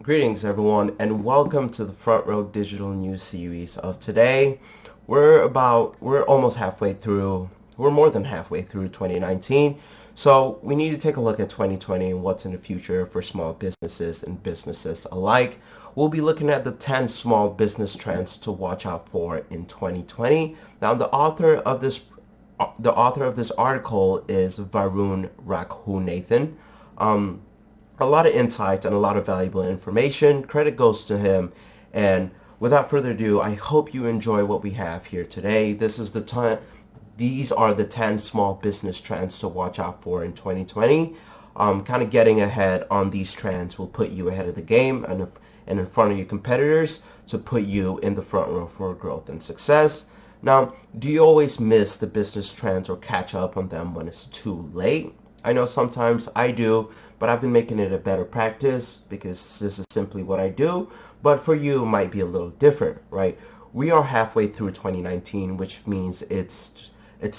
Greetings everyone and welcome to the Front Row Digital News series of today. We're almost halfway through, we're more than halfway through 2019. So we need to take a look at 2020 and what's in the future for small businesses and businesses alike. We'll be looking at the 10 small business trends to watch out for in 2020. Now the author of this article is Varun Raghunathan. Um, a lot of insights and a lot of valuable information. Credit goes to him. And without further ado, I hope you enjoy what we have here today. These are the 10 small business trends to watch out for in 2020. Kind of getting ahead on these trends will put you ahead of the game and in front of your competitors to put you in the front row for growth and success. Now, do you always miss the business trends or catch up on them when it's too late? I know sometimes I do, but I've been making it a better practice because this is simply what I do. But for you, it might be a little different, right? We are halfway through 2019, which means it's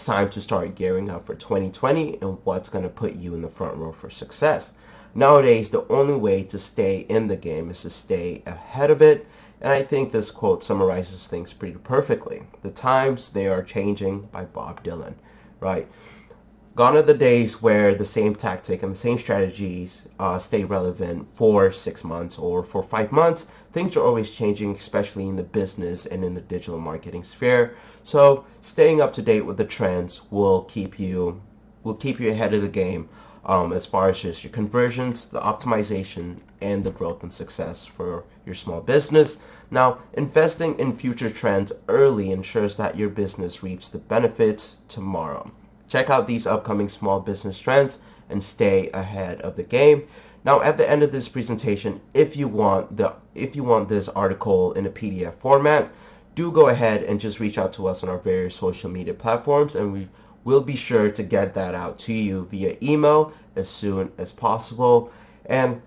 time to start gearing up for 2020 and what's going to put you in the front row for success. Nowadays, the only way to stay in the game is to stay ahead of it. And I think this quote summarizes things pretty perfectly. The times, they are changing by Bob Dylan, right? Gone are the days where the same tactic and the same strategies stay relevant for 6 months or for 5 months. Things are always changing, especially in the business and in the digital marketing sphere. So staying up to date with the trends will keep you ahead of the game as far as just your conversions, the optimization, and the growth and success for your small business. Now, investing in future trends early ensures that your business reaps the benefits tomorrow. Check out these upcoming small business trends and stay ahead of the game. Now, at the end of this presentation, if you want this article in a PDF format, do go ahead and just reach out to us on our various social media platforms, and we will be sure to get that out to you via email as soon as possible. And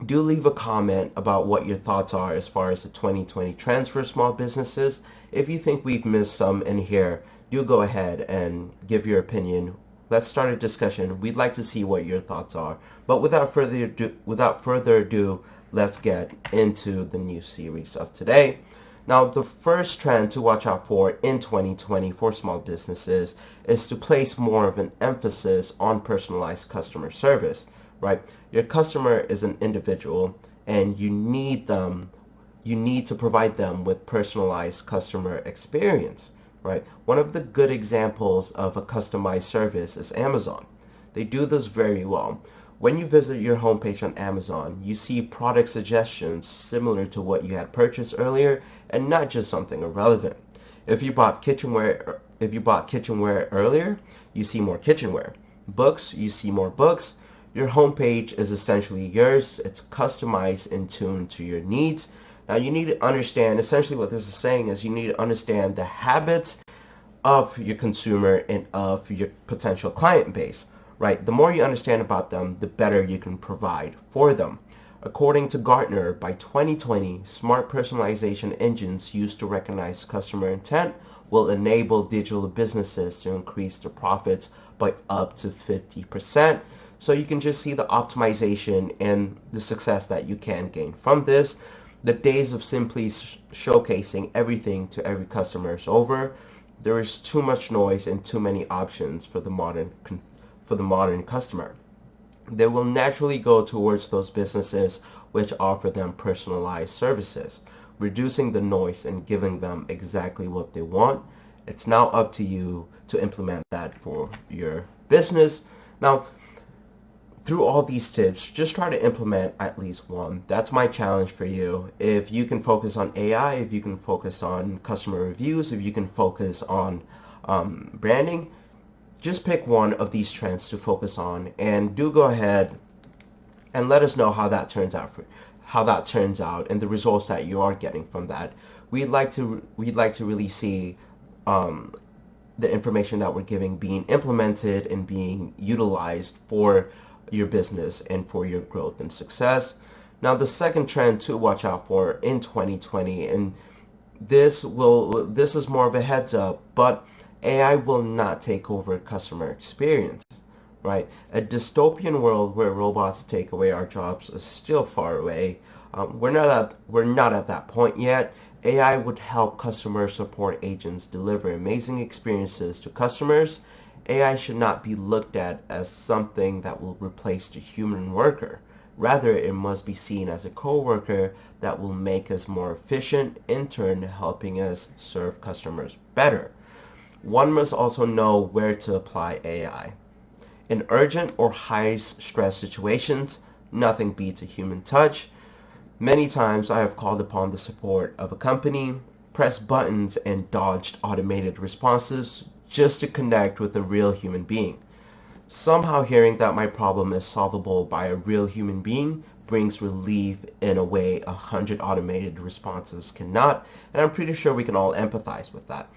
do leave a comment about what your thoughts are as far as the 2020 trends for small businesses. If you think we've missed some in here, do go ahead and give your opinion. Let's start a discussion. We'd like to see what your thoughts are. But without further ado, let's get into the new series of today. Now, the first trend to watch out for in 2020 for small businesses is to place more of an emphasis on personalized customer service, right? Your customer is an individual and you need to provide them with personalized customer experience, right? One of the good examples of a customized service is Amazon. They do this very well. When you visit your homepage on Amazon, you see product suggestions similar to what you had purchased earlier and not just something irrelevant. If you bought kitchenware earlier, you see more kitchenware. Books, you see more books. Your homepage is essentially yours. It's customized and tuned to your needs. Now you need to understand, essentially what this is saying is you need to understand the habits of your consumer and of your potential client base, right? The more you understand about them, the better you can provide for them. According to Gartner, by 2020, smart personalization engines used to recognize customer intent will enable digital businesses to increase their profits by up to 50%. So you can just see the optimization and the success that you can gain from this. The days of simply showcasing everything to every customer is over. There is too much noise and too many options for the modern customer. They will naturally go towards those businesses which offer them personalized services, reducing the noise and giving them exactly what they want. It's now up to you to implement that for your business. Now, through all these tips, just try to implement at least one. That's my challenge for you. If you can focus on AI, if you can focus on customer reviews, if you can focus on branding, just pick one of these trends to focus on and do go ahead and let us know how that turns out and the results that you are getting from that. We'd like to really see the information that we're giving being implemented and being utilized for your business and for your growth and success. Now, the second trend to watch out for in 2020, and this is more of a heads up, but AI will not take over customer experience, right? A dystopian world where robots take away our jobs is still far away. We're not at that point yet. AI would help customer support agents deliver amazing experiences to customers. AI should not be looked at as something that will replace the human worker. Rather, it must be seen as a co-worker that will make us more efficient, in turn helping us serve customers better. One must also know where to apply AI. In urgent or high stress situations, nothing beats a human touch. Many times I have called upon the support of a company, pressed buttons and dodged automated responses just to connect with a real human being. Somehow hearing that my problem is solvable by a real human being brings relief in a way 100 automated responses cannot, and I'm pretty sure we can all empathize with that.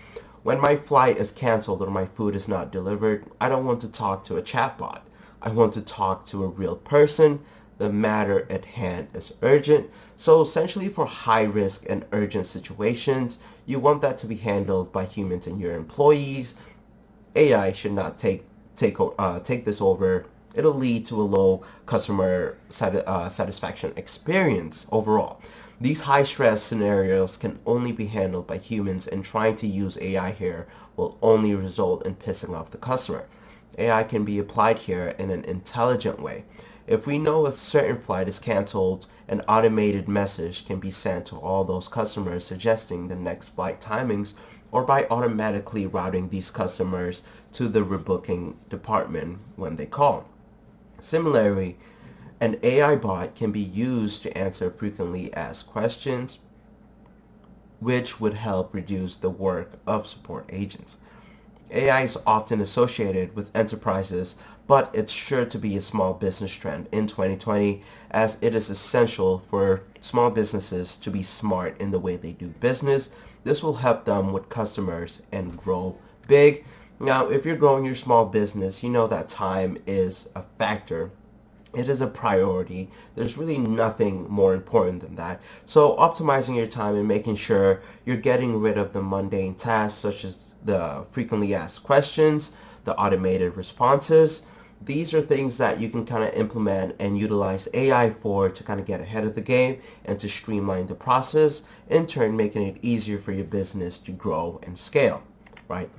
When my flight is canceled or my food is not delivered, I don't want to talk to a chatbot. I want to talk to a real person. The matter at hand is urgent. So essentially for high risk and urgent situations, you want that to be handled by humans and your employees. AI should not take this over. It'll lead to a low customer satisfaction experience overall. These high stress scenarios can only be handled by humans, and trying to use AI here will only result in pissing off the customer. AI can be applied here in an intelligent way. If we know a certain flight is canceled, an automated message can be sent to all those customers suggesting the next flight timings, or by automatically routing these customers to the rebooking department when they call. Similarly, an AI bot can be used to answer frequently asked questions, which would help reduce the work of support agents. AI is often associated with enterprises, but it's sure to be a small business trend in 2020, as it is essential for small businesses to be smart in the way they do business. This will help them with customers and grow big. Now, if you're growing your small business, you know that time is a factor. It is a priority. There's really nothing more important than that. So optimizing your time and making sure you're getting rid of the mundane tasks such as the frequently asked questions, the automated responses. These are things that you can kind of implement and utilize AI for to kind of get ahead of the game and to streamline the process, in turn making it easier for your business to grow and scale, right?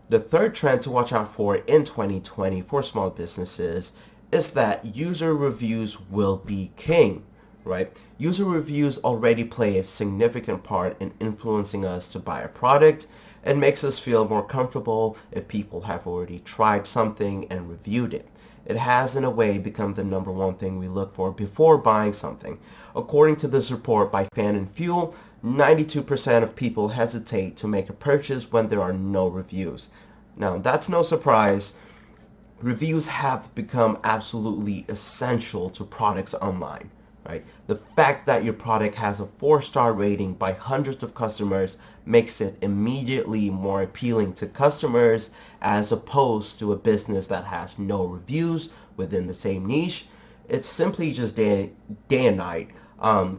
The third trend to watch out for in 2020 for small businesses is that user reviews will be king, right? User reviews already play a significant part in influencing us to buy a product, and makes us feel more comfortable if people have already tried something and reviewed it. It has in a way become the number one thing we look for before buying something. According to this report by Fan and Fuel, 92% of people hesitate to make a purchase when there are no reviews. Now, that's no surprise. Reviews have become absolutely essential to products online, right? The fact that your product has a 4-star rating by hundreds of customers makes it immediately more appealing to customers, as opposed to a business that has no reviews within the same niche. It's simply just day and night.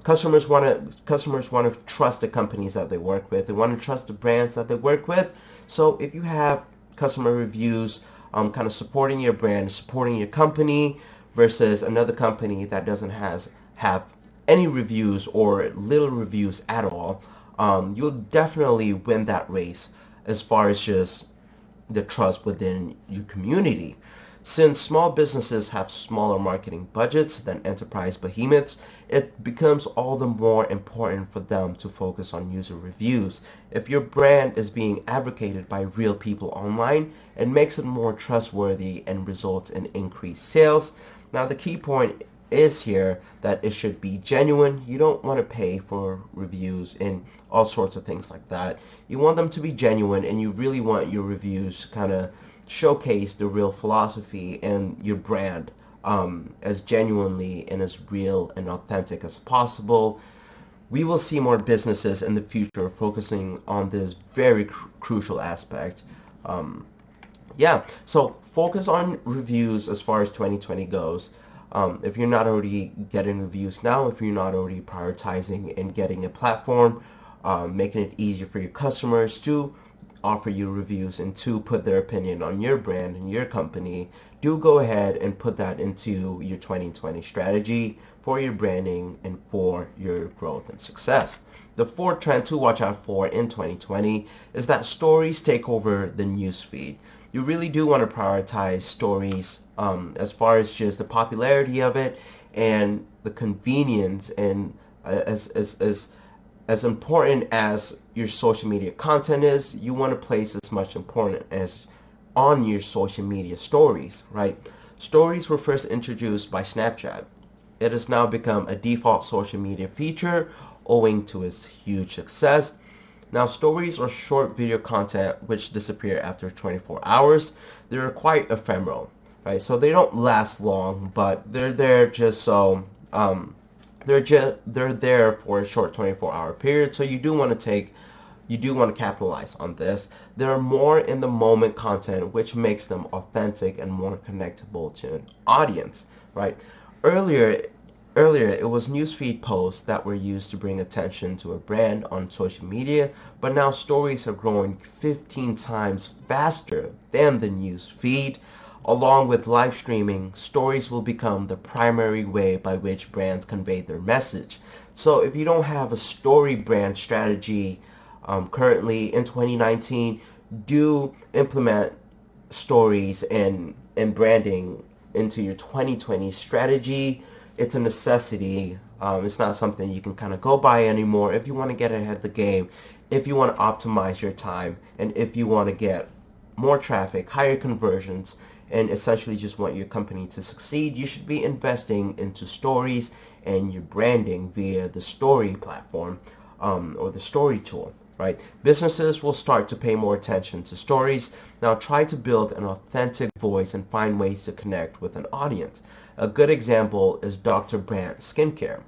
Customers want to trust the companies that they work with. They want to trust the brands that they work with. So if you have customer reviews kind of supporting your brand, supporting your company, versus another company that doesn't have any reviews or little reviews at all, you'll definitely win that race as far as just the trust within your community. Since small businesses have smaller marketing budgets than enterprise behemoths, it becomes all the more important for them to focus on user reviews. If your brand is being advocated by real people online, it makes it more trustworthy and results in increased sales. Now, the key point is here that it should be genuine. You don't want to pay for reviews and all sorts of things like that. You want them to be genuine, and you really want your reviews to kind of showcase the real philosophy and your brand as genuinely and as real and authentic as possible. We will see more businesses in the future focusing on this very crucial aspect. Yeah, so focus on reviews as far as 2020 goes. If you're not already getting reviews now, if you're not already prioritizing and getting a platform, making it easier for your customers to offer you reviews and 2 put their opinion on your brand and your company, do go ahead and put that into your 2020 strategy for your branding and for your growth and success. The 4th trend to watch out for in 2020 is that stories take over the newsfeed. You really do want to prioritize stories as far as just the popularity of it and the convenience, and as important as your social media content is, you want to place as much importance as on your social media stories, right? Stories were first introduced by Snapchat. It has now become a default social media feature owing to its huge success. Now, stories are short video content which disappear after 24 hours. They're quite ephemeral, right? So they don't last long, but they're there just so they're there for a short 24-hour period. So you do want to capitalize on this. They're more in the moment content, which makes them authentic and more connectable to an audience, right? Earlier, it was newsfeed posts that were used to bring attention to a brand on social media, but now stories are growing 15 times faster than the newsfeed. Along with live streaming, stories will become the primary way by which brands convey their message. So if you don't have a story brand strategy currently in 2019, do implement stories and branding into your 2020 strategy. It's a necessity. It's not something you can kind of go by anymore if you want to get ahead of the game, if you want to optimize your time, and if you want to get more traffic, higher conversions, and essentially just want your company to succeed. You should be investing into stories and your branding via the story platform or the story tool, right? Businesses will start to pay more attention to stories. Now try to build an authentic voice and find ways to connect with an audience. A good example is Dr. Brandt Skincare.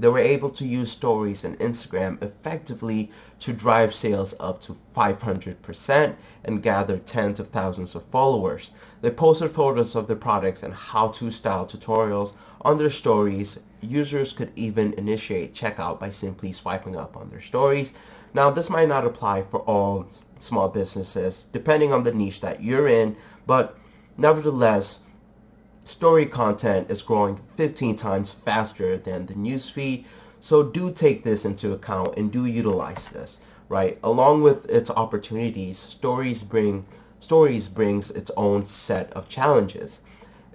They were able to use stories and Instagram effectively to drive sales up to 500% and gather tens of thousands of followers. They posted photos of their products and how-to style tutorials on their stories. Users could even initiate checkout by simply swiping up on their stories. Now, this might not apply for all small businesses, depending on the niche that you're in, but nevertheless, story content is growing 15 times faster than the newsfeed. So do take this into account and do utilize this, right? Along with its opportunities, stories brings its own set of challenges.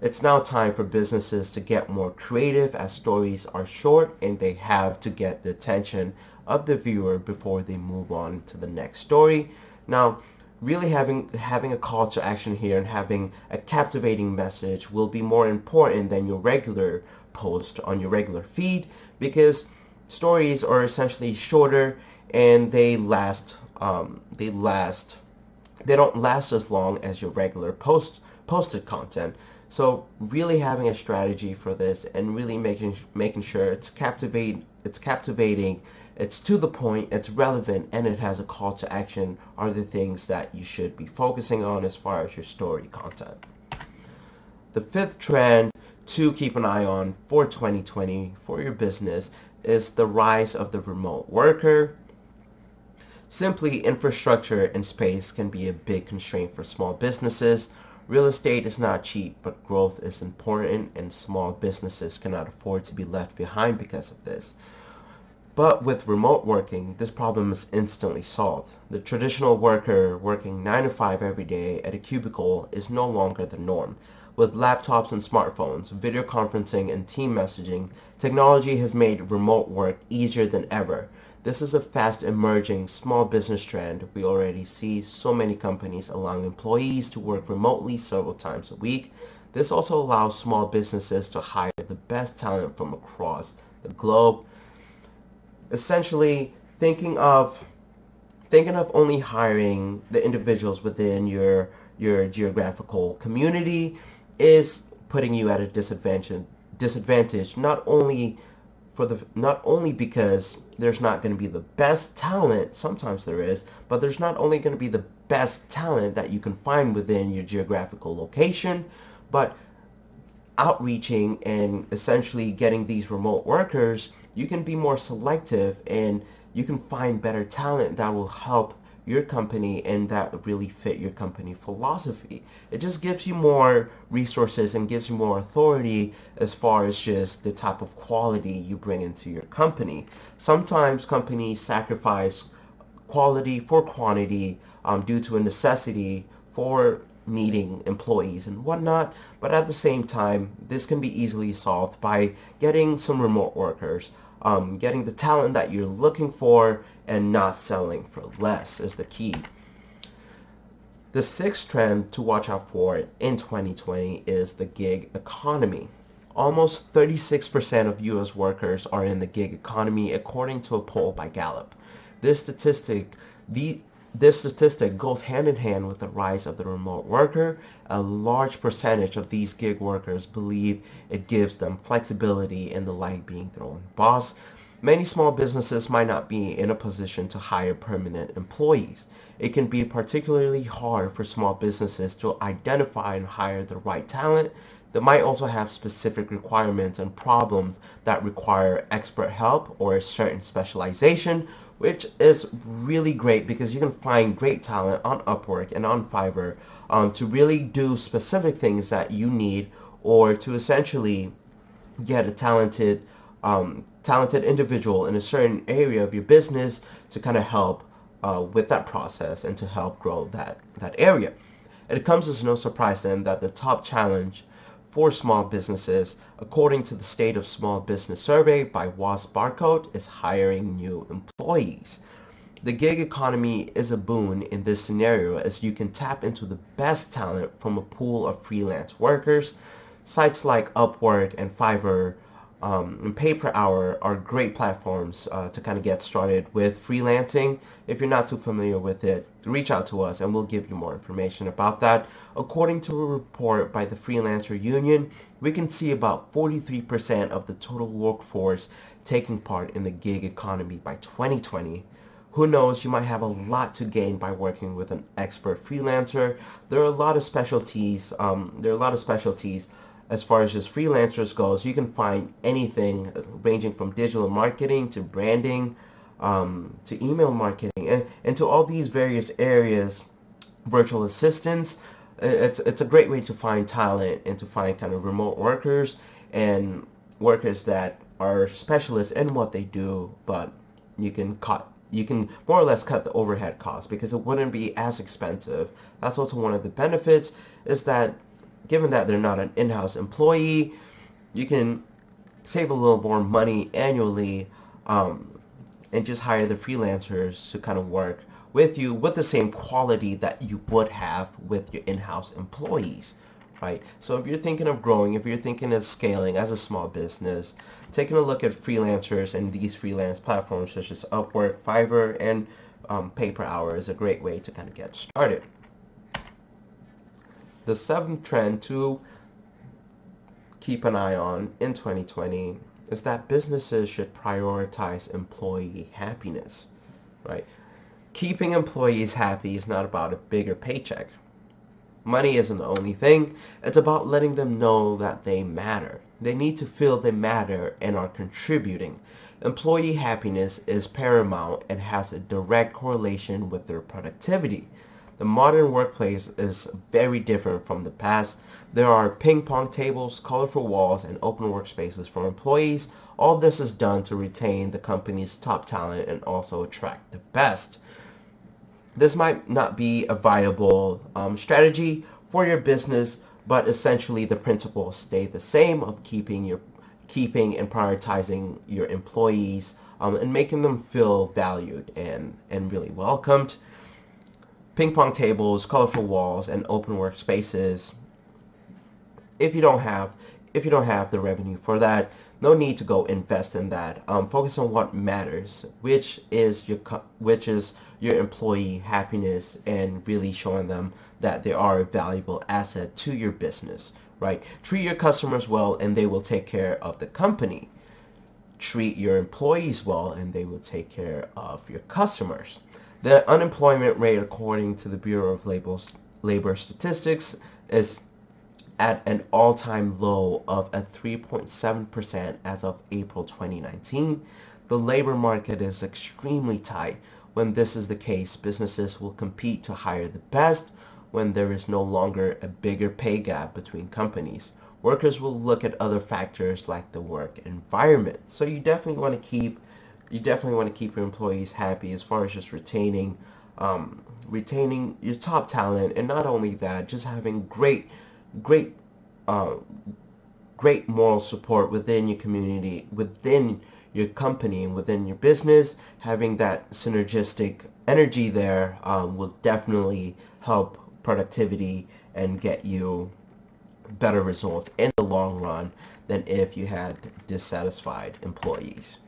It's now time for businesses to get more creative, as stories are short and they have to get the attention of the viewer before they move on to the next story. Now, really having a call to action here and having a captivating message will be more important than your regular post on your regular feed, because stories are essentially shorter and they don't last as long as your regular posted content. So really having a strategy for this and really making sure it's captivating, it's to the point, it's relevant, and it has a call to action are the things that you should be focusing on as far as your story content. The 5th trend to keep an eye on for 2020 for your business is the rise of the remote worker. Simply, infrastructure and space can be a big constraint for small businesses. Real estate is not cheap, but growth is important, and small businesses cannot afford to be left behind because of this. But with remote working, this problem is instantly solved. The traditional worker working 9 to 5 every day at a cubicle is no longer the norm. With laptops and smartphones, video conferencing, and team messaging, technology has made remote work easier than ever. This is a fast emerging small business trend. We already see so many companies allowing employees to work remotely several times a week. This also allows small businesses to hire the best talent from across the globe. Essentially, thinking of only hiring the individuals within your geographical community is putting you at a disadvantage not only because there's not going to be the best talent, sometimes there is, but there's not only going to be the best talent that you can find within your geographical location, but outreaching and essentially getting these remote workers, you can be more selective and you can find better talent that will help your company and that really fit your company philosophy. It just gives you more resources and gives you more authority as far as just the type of quality you bring into your company. Sometimes companies sacrifice quality for quantity due to a necessity for needing employees and whatnot. But at the same time, this can be easily solved by getting some remote workers, getting the talent that you're looking for and not selling for less is the key. The sixth trend to watch out for in 2020 is the gig economy. Almost 36% of U.S. workers are in the gig economy, according to a poll by Gallup. This statistic, this statistic goes hand in hand with the rise of the remote worker. A large percentage of these gig workers believe it gives them flexibility and the light being thrown boss. Many small businesses might not be in a position to hire permanent employees. It can be particularly hard for small businesses to identify and hire the right talent. They might also have specific requirements and problems that require expert help or a certain specialization, which is really great because you can find great talent on Upwork and on Fiverr to really do specific things that you need, or to essentially get a talented individual in a certain area of your business to kind of help with that process and to help grow that area. It comes as no surprise then that the top challenge for small businesses, according to the State of Small Business Survey by WASP Barcode, is hiring new employees. The gig economy is a boon in this scenario as you can tap into the best talent from a pool of freelance workers. Sites like Upwork and Fiverr and Pay Per Hour are great platforms to kind of get started with freelancing. If you're not too familiar with it, reach out to us and we'll give you more information about that. According to a report by the Freelancer Union, we can see about 43% of the total workforce taking part in the gig economy by 2020. Who knows, you might have a lot to gain by working with an expert freelancer. There are a lot of specialties. As far as just freelancers goes. You can find anything ranging from digital marketing to branding to email marketing and to all these various areas, virtual assistants. It's a great way to find talent and to find kind of remote workers and workers that are specialists in what they do, but you can more or less cut the overhead costs because it wouldn't be as expensive. That's also one of the benefits, is that given that they're not an in-house employee, you can save a little more money annually and just hire the freelancers to kind of work with you with the same quality that you would have with your in-house employees, right? So if you're thinking of growing, if you're thinking of scaling as a small business, taking a look at freelancers and these freelance platforms such as Upwork, Fiverr, and Pay Per Hour is a great way to kind of get started. The seventh trend to keep an eye on in 2020 is that businesses should prioritize employee happiness, right? Keeping employees happy is not about a bigger paycheck. Money isn't the only thing. It's about letting them know that they matter. They need to feel they matter and are contributing. Employee happiness is paramount and has a direct correlation with their productivity. The modern workplace is very different from the past. There are ping pong tables, colorful walls, and open workspaces for employees. All this is done to retain the company's top talent and also attract the best. This might not be a viable strategy for your business, but essentially the principles stay the same of keeping and prioritizing your employees and making them feel valued and really welcomed. Ping pong tables, colorful walls, and open workspaces. If you don't have the revenue for that, no need to go invest in that. Focus on what matters, which is your employee happiness and really showing them that they are a valuable asset to your business, right? Treat your customers well and they will take care of the company. Treat your employees well and they will take care of your customers. The unemployment rate, according to the Bureau of Labor Statistics, is at an all-time low of 3.7% as of April 2019. The labor market is extremely tight, When this is the case, businesses will compete to hire the best when there is no longer a bigger pay gap between companies. Workers will look at other factors like the work environment. So you definitely want to keep your employees happy as far as just retaining your top talent, and not only that, just having great uh, great moral support within your community, within your company, and within your business. Having that synergistic energy there will definitely help productivity and get you better results in the long run than if you had dissatisfied employees.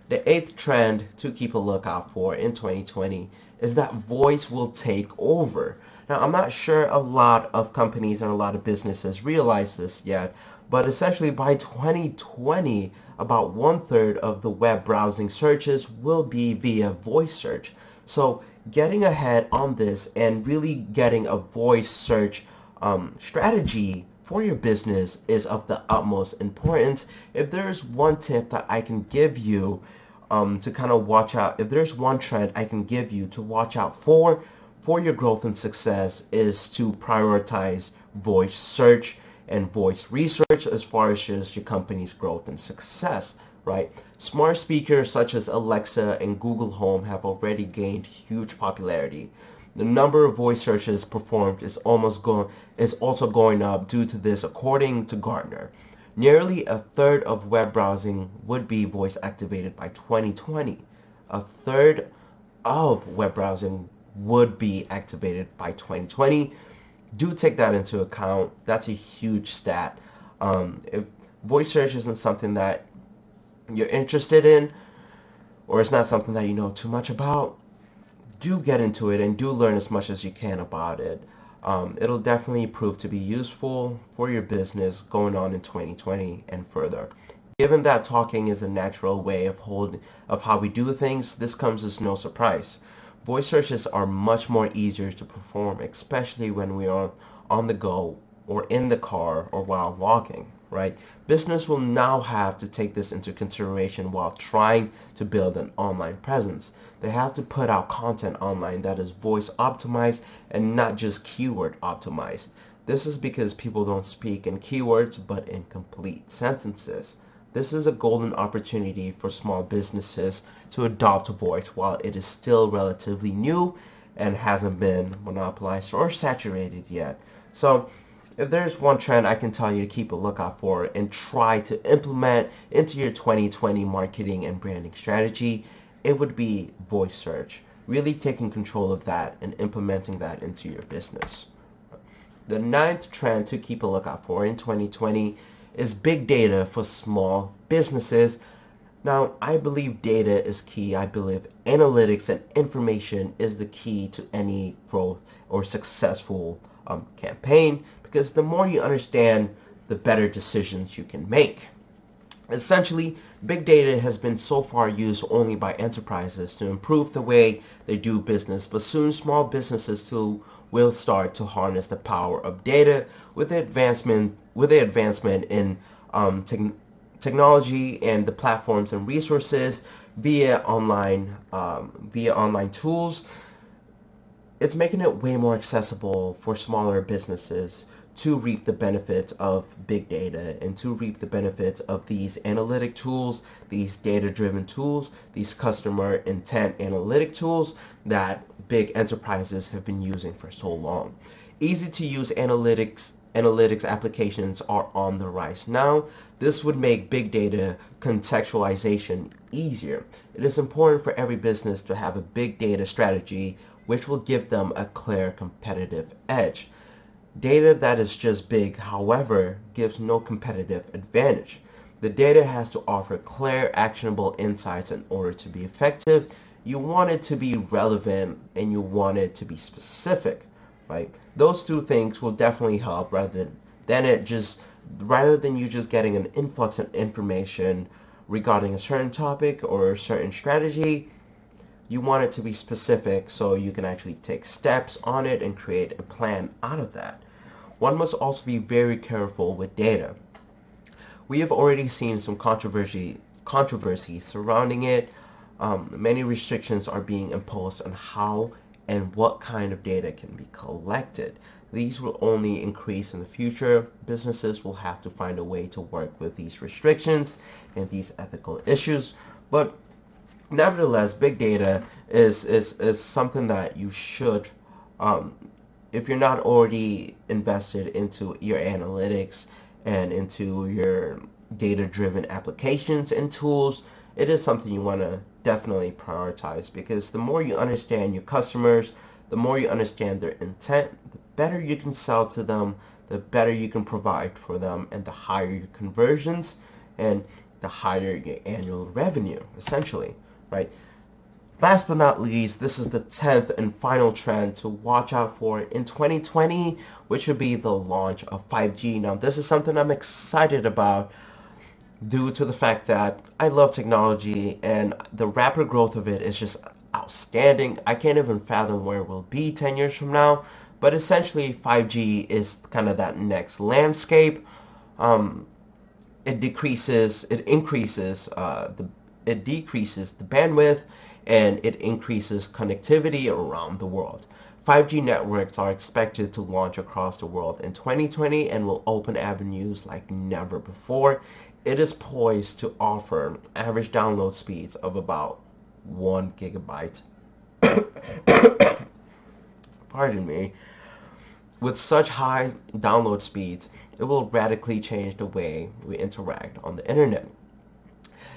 The eighth trend to keep a lookout for in 2020 is that voice will take over. Now, I'm not sure a lot of companies and a lot of businesses realize this yet, but essentially by 2020, about 1/3 of the web browsing searches will be via voice search. So getting ahead on this and really getting a voice search strategy for your business is of the utmost importance. If there's one tip that I can give you to kind of watch out, if there's one trend I can give you to watch out for your growth and success, is to prioritize voice search and voice research as far as just your company's growth and success, right? Smart speakers such as Alexa and Google Home have already gained huge popularity. The number of voice searches performed is also going up due to this, according to Gartner. Nearly a third of web browsing would be voice activated by 2020. A third of web browsing would be activated by 2020. Do take that into account. That's a huge stat. If voice search isn't something that you're interested in, or it's not something that you know too much about, do get into it and do learn as much as you can about it. It'll definitely prove to be useful for your business going on in 2020 and further. Given that talking is a natural way of how we do things, this comes as no surprise. Voice searches are much more easier to perform, especially when we are on the go or in the car or while walking, right? Business will now have to take this into consideration while trying to build an online presence. They have to put out content online that is voice optimized and not just keyword optimized. This is because people don't speak in keywords but in complete sentences. This is a golden opportunity for small businesses to adopt voice while it is still relatively new and hasn't been monopolized or saturated yet. So if there's one trend I can tell you to keep a lookout for and try to implement into your 2020 marketing and branding strategy, it would be voice search. Really taking control of that and implementing that into your business. The ninth trend to keep a lookout for in 2020 is big data for small businesses. Now, I believe data is key. I believe analytics and information is the key to any growth or successful campaign, because the more you understand, the better decisions you can make. Essentially, big data has been so far used only by enterprises to improve the way they do business, but soon small businesses too will start to harness the power of data with the advancement in technology and the platforms and resources via online tools. It's making it way more accessible for smaller businesses to reap the benefits of big data and to reap the benefits of these analytic tools, these data-driven tools, these customer intent analytic tools that big enterprises have been using for so long. Easy to use analytics applications are on the rise now. This would make big data contextualization easier. It is important for every business to have a big data strategy which will give them a clear competitive edge. Data that is just big, however, gives no competitive advantage. The data has to offer clear, actionable insights in order to be effective. You want it to be relevant and you want it to be specific, right? Those two things will definitely help rather than you just getting an influx of information regarding a certain topic or a certain strategy. You want it to be specific so you can actually take steps on it and create a plan out of that. One must also be very careful with data. We have already seen some controversy surrounding it. Many restrictions are being imposed on how and what kind of data can be collected. These will only increase in the future. Businesses will have to find a way to work with these restrictions and these ethical issues. But nevertheless, big data is something that you should, if you're not already invested into your analytics and into your data-driven applications and tools, it is something you want to definitely prioritize, because the more you understand your customers, the more you understand their intent, the better you can sell to them, the better you can provide for them, and the higher your conversions and the higher your annual revenue, essentially, right? Last but not least, this is the 10th and final trend to watch out for in 2020, which would be the launch of 5G. Now, this is something I'm excited about due to the fact that I love technology and the rapid growth of it is just outstanding. I can't even fathom where we'll be 10 years from now, but essentially 5G is kind of that next landscape. It decreases the bandwidth, and it increases connectivity around the world. 5G networks are expected to launch across the world in 2020 and will open avenues like never before. It is poised to offer average download speeds of about 1 gigabyte. Pardon me. With such high download speeds, it will radically change the way we interact on the internet.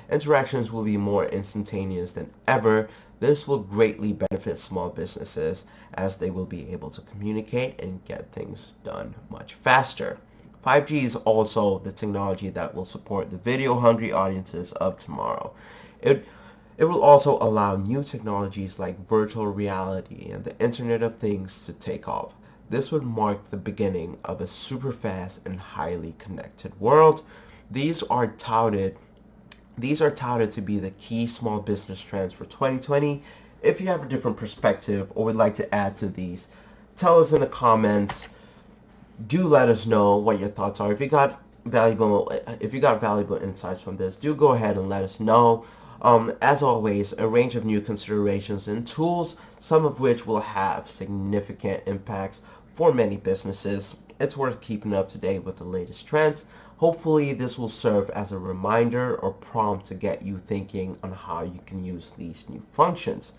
Interactions will be more instantaneous than ever. This will greatly benefit small businesses as they will be able to communicate and get things done much faster. 5G is also the technology that will support the video-hungry audiences of tomorrow. It will also allow new technologies like virtual reality and the Internet of Things to take off. This would mark the beginning of a super fast and highly connected world. These are touted to be the key small business trends for 2020. If you have a different perspective or would like to add to these, tell us in the comments. Do let us know what your thoughts are. If you got valuable insights from this, do go ahead and let us know. As always, a range of new considerations and tools, some of which will have significant impacts for many businesses. It's worth keeping up to date with the latest trends. Hopefully this will serve as a reminder or prompt to get you thinking on how you can use these new functions.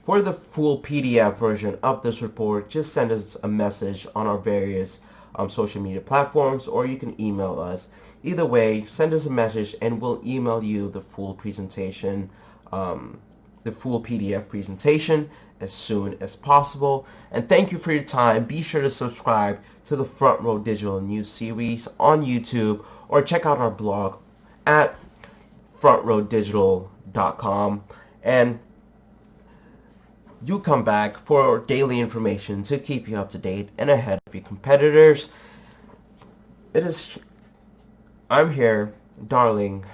For the full PDF version of this report, just send us a message on our various social media platforms, or you can email us. Either way, send us a message and we'll email you the full presentation, the full PDF presentation as soon as possible. And thank you for your time. Be sure to subscribe to the Front Row Digital News series on YouTube, or check out our blog at frontrowdigital.com. And you come back for daily information to keep you up to date and ahead of your competitors. I'm here, Darling,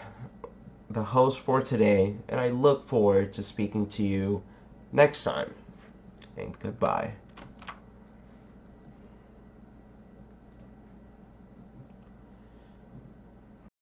the host for today, and I look forward to speaking to you next time. And goodbye.